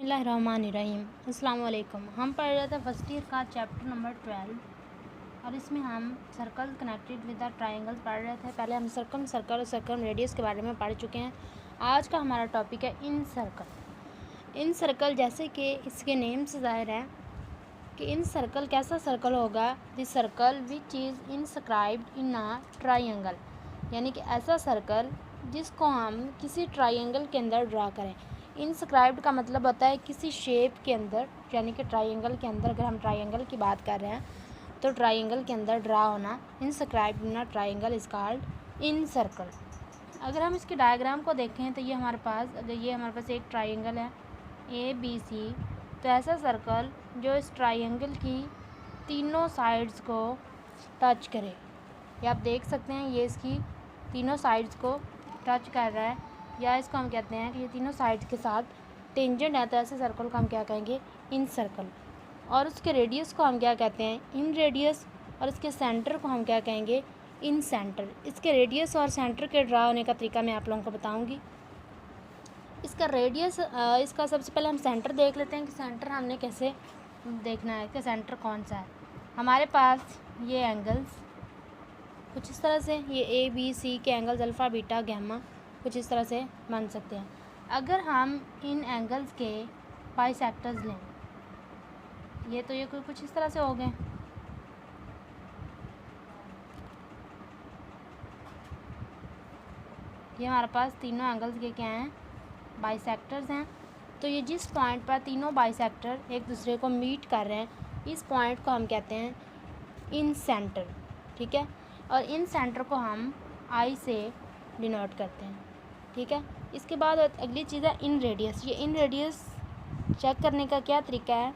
बिस्मिल्लाहिर्रहमानिर्रहीम। अस्सलाम वालेकुम। हम पढ़ रहे थे फर्स्ट ईयर का चैप्टर नंबर 12 और इसमें हम circle connected with the triangle पढ़ रहे थे। पहले हम सर्कल और सर्कम रेडियस के बारे में पढ़ चुके हैं। आज का हमारा टॉपिक है इन सर्कल। इन सर्कल जैसे कि इसके नेम से ज़ाहिर है कि इन सर्कल कैसा सर्कल होगा, this circle which is inscribed in a triangle, यानी कि ऐसा सर्कल जिसको हम किसी ट्रायंगल के अंदर ड्रा करें। इंस्क्राइब्ड का मतलब होता है किसी शेप के अंदर, यानी कि ट्रायंगल के अंदर। अगर हम ट्रायंगल की बात कर रहे हैं तो ट्रायंगल के अंदर ड्रा होना inscribed in a triangle is called in circle. अगर हम इसके डायग्राम को देखें तो ये हमारे पास एक ट्रायंगल है ABC। तो ऐसा सर्कल जो इस ट्रायंगल की तीनों साइड्स को टच करे, ये आप देख सकते हैं, ये इसकी तीनों साइड्स को टच कर रहा है, या इसको हम कहते हैं कि ये तीनों साइड्स के साथ टेंजेंट है। तो ऐसे सर्कल को हम क्या कहेंगे, इन सर्कल। और उसके रेडियस को हम क्या कहते हैं, इन रेडियस। और इसके सेंटर को हम क्या कहेंगे, इन सेंटर। इसके रेडियस और सेंटर के ड्रा होने का तरीका मैं आप लोगों को बताऊंगी। इसका रेडियस, इसका सबसे पहले हम सेंटर देख लेते हैं कि सेंटर हमने कैसे देखना है कि सेंटर कौन सा है। हमारे पास ये एंगल्स कुछ इस तरह से, ये ABC के एंगल्स अल्फ़ा बीटा गैमा कुछ इस तरह से बन सकते हैं। अगर हम इन एंगल्स के बाइसेक्टर्स लें, ये तो ये कुछ इस तरह से हो गए। ये हमारे पास तीनों एंगल्स के क्या हैं, बाइसेक्टर्स हैं। तो ये जिस पॉइंट पर तीनों बाइसेक्टर एक दूसरे को मीट कर रहे हैं, इस पॉइंट को हम कहते हैं इन सेंटर, ठीक है। और इन सेंटर को हम I से डिनोट करते हैं, ठीक है। इसके बाद अगली चीज़ है इन रेडियस। ये इन रेडियस चेक करने का क्या तरीका है,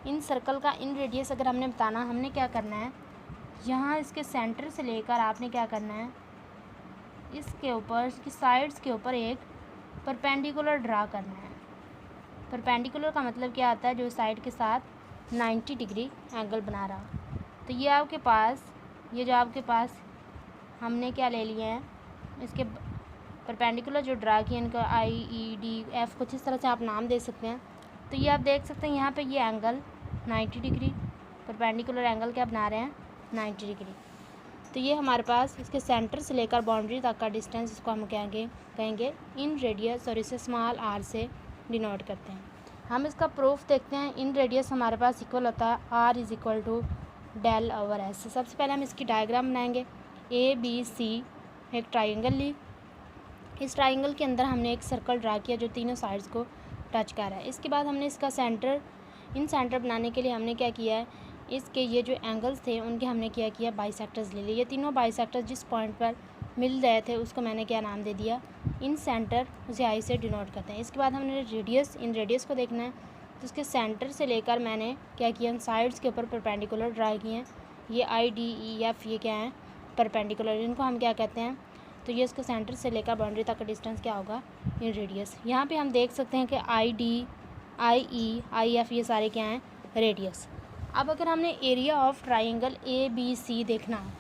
इन सर्कल का इन रेडियस अगर हमने बताना, हमने क्या करना है, यहाँ इसके सेंटर से लेकर आपने क्या करना है, इसके ऊपर, इसकी साइड्स के ऊपर एक परपेंडिकुलर ड्रा करना है। परपेंडिकुलर का मतलब क्या आता है, जो साइड के साथ 90 डिग्री एंगल बना रहा। तो ये आपके पास, ये जो आपके पास हमने क्या ले लिए हैं, इसके परपेंडिकुलर जो ड्रा किए, इनका IEDF कुछ इस तरह से आप नाम दे सकते हैं। तो ये आप देख सकते हैं यहाँ पे ये एंगल 90 डिग्री, परपेंडिकुलर एंगल क्या बना रहे हैं, 90 डिग्री। तो ये हमारे पास इसके सेंटर से लेकर बाउंड्री तक का डिस्टेंस, इसको हम कहेंगे इन रेडियस, और इसे स्मॉल r से डिनोट करते हैं। हम इसका प्रूफ देखते हैं। इन रेडियस हमारे पास इक्वल होता है R is equal to del over S। सबसे पहले हम इसकी डायग्राम बनाएंगे। ABC एक ट्राइंगल ली, इस ट्राइंगल के अंदर हमने एक सर्कल ड्रा किया जो तीनों साइड्स को टच कर रहा है। इसके बाद हमने इसका सेंटर, इन सेंटर बनाने के लिए हमने क्या किया है, इसके ये जो एंगल्स थे उनके हमने क्या किया, बाइसेक्टर्स ले लिए। ये तीनों बाइसेक्टर्स जिस पॉइंट पर मिल रहे थे उसको मैंने क्या नाम दे दिया, इन सेंटर, उसे I से डिनोट करते हैं। इसके बाद हमने रेडियस, इन रेडियस को देखना है। तो उसके सेंटर से लेकर मैंने क्या किया, इन साइड्स के ऊपर परपेंडिकुलर ड्रा किए हैं। ये IDEF ये क्या है, परपेंडिकुलर, इनको हम क्या कहते हैं। तो ये इसके सेंटर से लेकर बाउंड्री तक का डिस्टेंस क्या होगा, इन रेडियस। यहाँ पे हम देख सकते हैं कि ID, IE, IF ये सारे क्या हैं, रेडियस। अब अगर हमने एरिया ऑफ ट्राइंगल ABC देखना है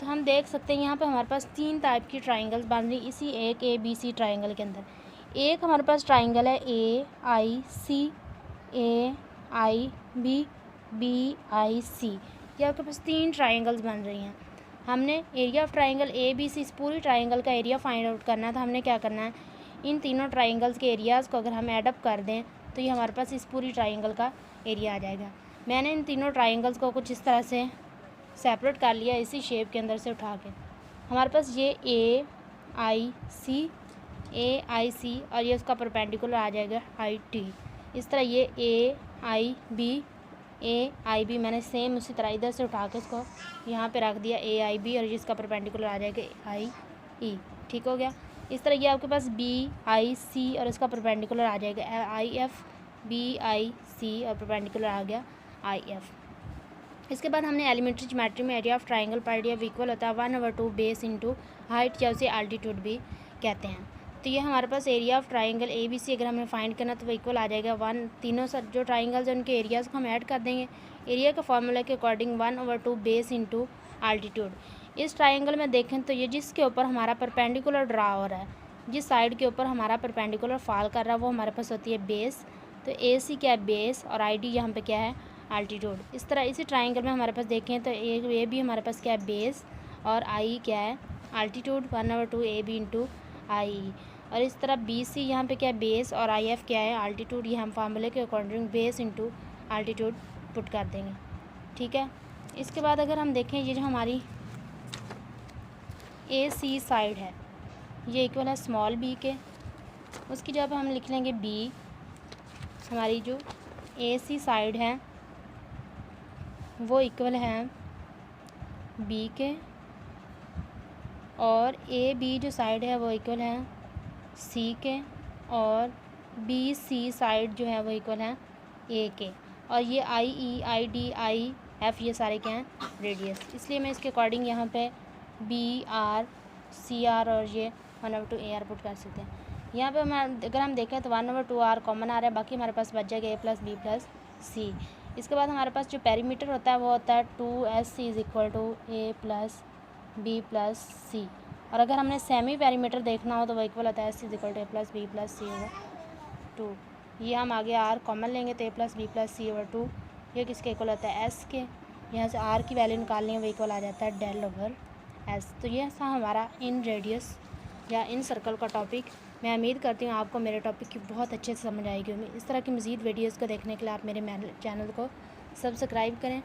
तो हम देख सकते हैं यहाँ पे हमारे पास 3 टाइप की ट्राइंगल्स बन रही इसी एक ABC ट्राइंगल के अंदर। एक हमारे पास ट्राइंगल है AIC, AIB, BIC। ये आपके पास 3 ट्राइंगल्स बन रही हैं। हमने एरिया ऑफ ट्राइंगल ABC, इस पूरी ट्राइंगल का एरिया फाइंड आउट करना है। तो हमने क्या करना है, इन तीनों ट्राइंगल्स के एरियाज़ को अगर हम एडअप कर दें तो ये हमारे पास इस पूरी ट्राइंगल का एरिया आ जाएगा। मैंने इन तीनों ट्राइंगल्स को कुछ इस तरह से सेपरेट कर लिया, इसी शेप के अंदर से उठा के। हमारे पास ये AIC और ये उसका परपेंडिकुलर आ जाएगा IT। इस तरह ये AIB मैंने सेम उसी तरह इधर से उठा के इसको यहाँ पे रख दिया AIB, और जिसका परपेंडिकुलर आ जाएगा IE, ठीक हो गया। इस तरह ये आपके पास BIC और इसका परपेंडिकुलर आ जाएगा IF, BIC और परपेंडिकुलर आ गया IF। इसके बाद हमने एलिमेंट्री ज्योमेट्री में एरिया ऑफ ट्राइंगल पढ़ लिया, इक्वल होता है 1/2 बेस इंटू हाइट, या उसे एल्टीट्यूड भी कहते हैं। तो ये हमारे पास एरिया ऑफ ट्राइंगल ABC अगर हमें फाइंड करना तो वो इक्वल आ जाएगा 1, तीनों जो ट्राइंगल्स हैं उनके एरियाज़ को हम ऐड कर देंगे। एरिया का फॉर्मूला के अकॉर्डिंग 1/2 बेस इंटू एल्टीट्यूड। इस ट्राइंगल में देखें तो ये जिसके ऊपर हमारा परपेंडिकुलर ड्रा हो रहा है, जिस साइड के ऊपर हमारा परपेंडिकुलर फॉल कर रहा है, वो हमारे पास होती है बेस, तो ए सी क्या है बेस और आई डी यहाँ पे क्या है आल्टीट्यूड। इस तरह इसी ट्राइंगल में हमारे पास देखें तो ए भी हमारे पास क्या है बेस और आई क्या है आल्टीट्यूड 1/2 ए बी इंटू आई। और इस तरह बी सी यहाँ पे क्या है बेस और आई एफ क्या है आल्टीट्यूड। ये हम फार्मूले के according base into altitude put कर देंगे, ठीक है। इसके बाद अगर हम देखें ये जो हमारी ए सी साइड है ये इक्वल है स्मॉल बी के, उसकी जगह हम लिख लेंगे बी। हमारी जो ए सी साइड है वो इक्वल है बी के और ए बी जो साइड है वो इक्वल है सी के और बी सी साइड जो है वो इक्वल है ए के। और ये आई ई आई डी आई एफ ये सारे क्या हैं रेडियस, इसलिए मैं इसके अकॉर्डिंग यहाँ पे बी आर सी आर और ये 1/2 ए आर पुट कर सकते हैं। यहाँ पे हम अगर हम देखें तो 1/2 आर कॉमन आ रहा है, बाकी हमारे पास बच जाएगा ए प्लस बी प्लस सी। इसके बाद हमारे पास जो पेरीमीटर होता है वो होता है 2SC is equal to A plus B plus C. और अगर हमने सेमी पेरीमीटर देखना हो तो वो इक्वल होता है SC is equal to A plus B plus C over 2। ये हम आगे आर कॉमन लेंगे तो A plus B plus C over 2 ये किसके इक्वल होता है एस के। यहाँ से आर की वैल्यू निकालनी है वो इक्वल आ जाता है डेल ओवर एस। तो ये था हमारा इन रेडियस या इन सर्कल का टॉपिक। मैं उम्मीद करती हूँ आपको मेरे टॉपिक की बहुत अच्छे से समझ आएगी। इस तरह की मज़ीद वीडियोज़ को देखने के लिए आप मेरे चैनल को सब्सक्राइब करें।